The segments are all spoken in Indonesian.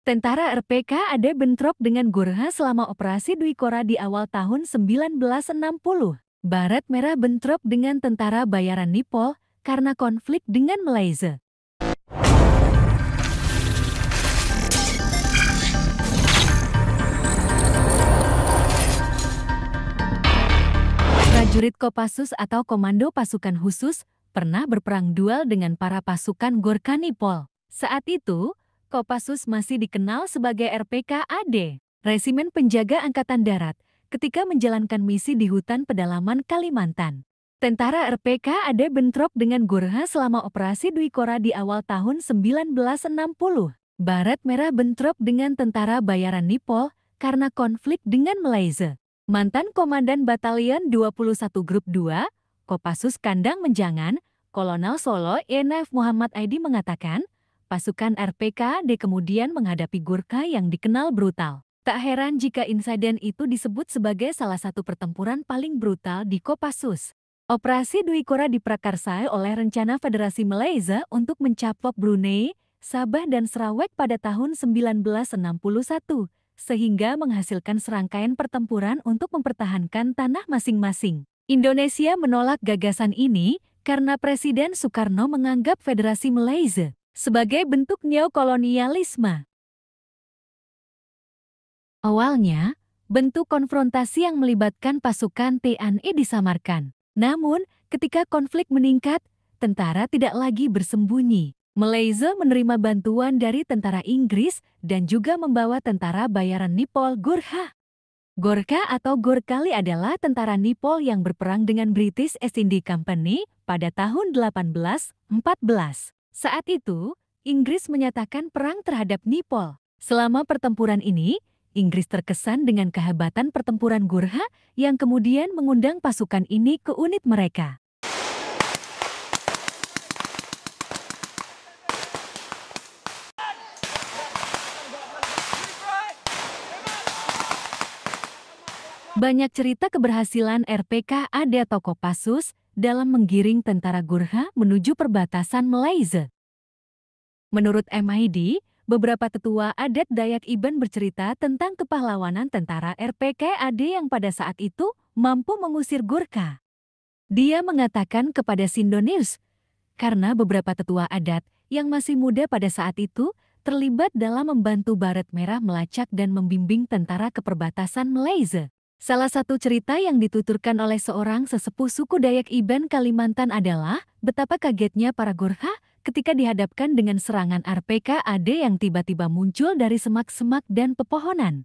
Tentara RPK AD bentrok dengan Gurkha selama operasi Dwi Kora di awal tahun 1960. Baret Merah bentrok dengan tentara bayaran Nipol karena konflik dengan Malaysia. Prajurit Kopassus atau Komando Pasukan Khusus pernah berperang duel dengan para pasukan Gorkha Nipol. Saat itu, Kopassus masih dikenal sebagai RPK AD, Resimen Penjaga Angkatan Darat, ketika menjalankan misi di hutan pedalaman Kalimantan. Tentara RPK AD bentrok dengan Gurkha selama operasi Dwi Kora di awal tahun 1960. Baret Merah bentrok dengan tentara bayaran Nipol karena konflik dengan Malaysia. Mantan Komandan Batalion 21 Grup 2, Kopassus Kandang Menjangan, Kolonel Solo ENF Muhammad Aidi mengatakan, pasukan RPK-AD kemudian menghadapi Gurkha yang dikenal brutal. Tak heran jika insiden itu disebut sebagai salah satu pertempuran paling brutal di Kopassus. Operasi Dwi Kora diprakarsai oleh rencana Federasi Malaysia untuk mencaplok Brunei, Sabah dan Sarawak pada tahun 1961. Sehingga menghasilkan serangkaian pertempuran untuk mempertahankan tanah masing-masing. Indonesia menolak gagasan ini karena Presiden Soekarno menganggap Federasi Malaysia sebagai bentuk neokolonialisme. Awalnya, bentuk konfrontasi yang melibatkan pasukan TNI disamarkan. Namun, ketika konflik meningkat, tentara tidak lagi bersembunyi. Malaysia menerima bantuan dari tentara Inggris dan juga membawa tentara bayaran Nipol Gurkha. Gurkha atau Gurkhali adalah tentara Nipol yang berperang dengan British East India Company pada tahun 1814. Saat itu, Inggris menyatakan perang terhadap Nipol. Selama pertempuran ini, Inggris terkesan dengan kehebatan pertempuran Gurkha yang kemudian mengundang pasukan ini ke unit mereka. Banyak cerita keberhasilan RPK AD atau Kopassus dalam menggiring tentara Gurkha menuju perbatasan Malaysia. Menurut MID, beberapa tetua adat Dayak Iban bercerita tentang kepahlawanan tentara RPK AD yang pada saat itu mampu mengusir Gurkha. Dia mengatakan kepada Sindonews, karena beberapa tetua adat yang masih muda pada saat itu terlibat dalam membantu Baret Merah melacak dan membimbing tentara ke perbatasan Malaysia. Salah satu cerita yang dituturkan oleh seorang sesepuh suku Dayak Iban Kalimantan adalah betapa kagetnya para Gurkha ketika dihadapkan dengan serangan RPK AD yang tiba-tiba muncul dari semak-semak dan pepohonan.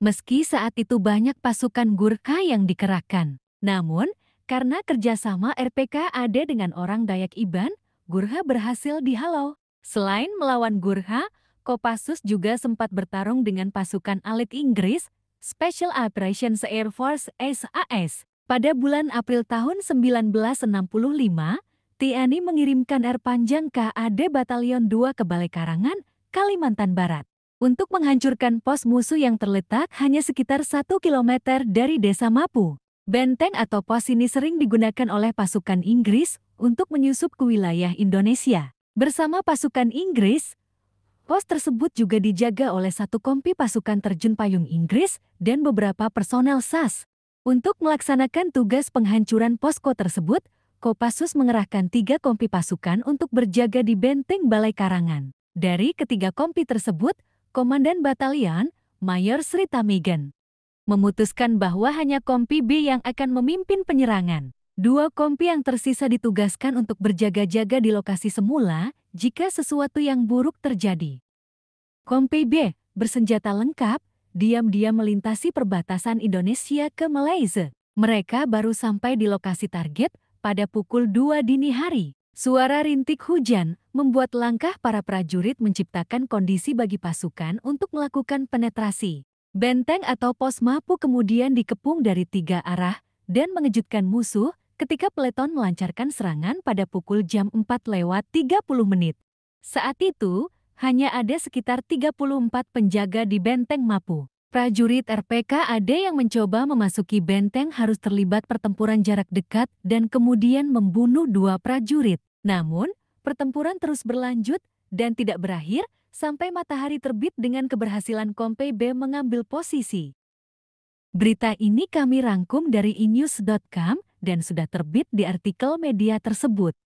Meski saat itu banyak pasukan Gurkha yang dikerahkan, namun karena kerjasama RPK AD dengan orang Dayak Iban, Gurkha berhasil dihalau. Selain melawan Gurkha, Kopassus juga sempat bertarung dengan pasukan alit Inggris, Special Operations Air Force SAS. Pada bulan April tahun 1965, TNI mengirimkan air panjang KAD Batalion 2 ke Balai Karangan, Kalimantan Barat, untuk menghancurkan pos musuh yang terletak hanya sekitar 1 km dari Desa Mapu. Benteng atau pos ini sering digunakan oleh pasukan Inggris untuk menyusup ke wilayah Indonesia. Bersama pasukan Inggris, pos tersebut juga dijaga oleh satu kompi pasukan terjun payung Inggris dan beberapa personel SAS. Untuk melaksanakan tugas penghancuran posko tersebut, Kopassus mengerahkan 3 kompi pasukan untuk berjaga di benteng Balai Karangan. Dari ketiga kompi tersebut, Komandan Batalion, Mayor Sri Tamigan, memutuskan bahwa hanya kompi B yang akan memimpin penyerangan. 2 kompi yang tersisa ditugaskan untuk berjaga-jaga di lokasi semula jika sesuatu yang buruk terjadi. Kompi B, bersenjata lengkap, diam-diam melintasi perbatasan Indonesia ke Malaysia. Mereka baru sampai di lokasi target pada pukul 2 dini hari. Suara rintik hujan membuat langkah para prajurit menciptakan kondisi bagi pasukan untuk melakukan penetrasi. Benteng atau pos Mapu kemudian dikepung dari 3 arah dan mengejutkan musuh ketika peleton melancarkan serangan pada pukul jam 4:30. Saat itu, hanya ada sekitar 34 penjaga di benteng Mapu. Prajurit RPK AD yang mencoba memasuki benteng harus terlibat pertempuran jarak dekat dan kemudian membunuh 2 prajurit. Namun, pertempuran terus berlanjut dan tidak berakhir sampai matahari terbit dengan keberhasilan Kompei B mengambil posisi. Berita ini kami rangkum dari inews.com dan sudah terbit di artikel media tersebut.